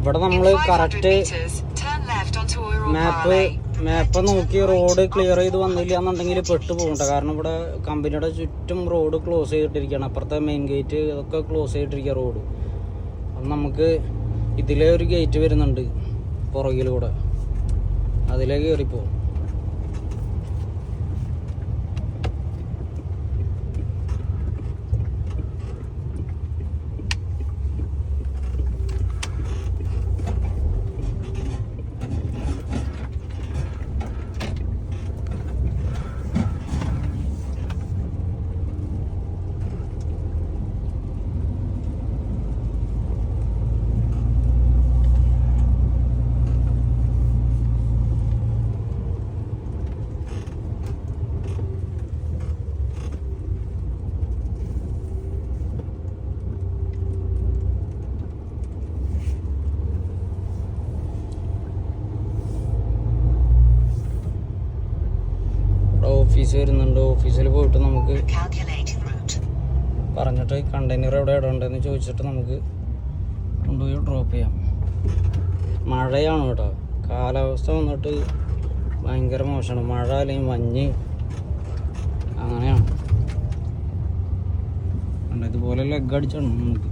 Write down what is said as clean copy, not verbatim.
ഇവിടെ നമ്മൾ കറക്റ്റ് മാപ്പ് നോക്കി റോഡ് ക്ലിയർ ചെയ്ത് വന്നില്ല എന്നുണ്ടെങ്കിൽ പെട്ടു പോകണ്ട. കാരണം ഇവിടെ കമ്പനിയുടെ ചുറ്റും റോഡ് ക്ലോസ് ചെയ്തിട്ടിരിക്കുകയാണ്. അപ്പുറത്തെ മെയിൻ ഗേറ്റ് ഇതൊക്കെ ക്ലോസ് ചെയ്തിട്ടിരിക്കുക റോഡ്. അപ്പം നമുക്ക് ഇതിലേ ഒരു ഗേറ്റ് വരുന്നുണ്ട് പുറകിലൂടെ, അതിലേ കയറിപ്പോവും. ഓഫീസ് വരുന്നുണ്ട്. ഓഫീസിൽ പോയിട്ട് നമുക്ക് പറഞ്ഞിട്ട് കണ്ടെയ്നർ എവിടെ ഇടണ്ടെന്ന് ചോദിച്ചിട്ട് നമുക്ക് കൊണ്ടുപോയി ഡ്രോപ്പ് ചെയ്യാം. മഴയാണ് കേട്ടോ, കാലാവസ്ഥ വന്നിട്ട് ഭയങ്കര മോശമാണ്. മഴ അല്ലെങ്കിൽ മഞ്ഞ് അങ്ങനെയാണ്. ഇതുപോലെ ലെഗ് അടിച്ചിടണം നമുക്ക്.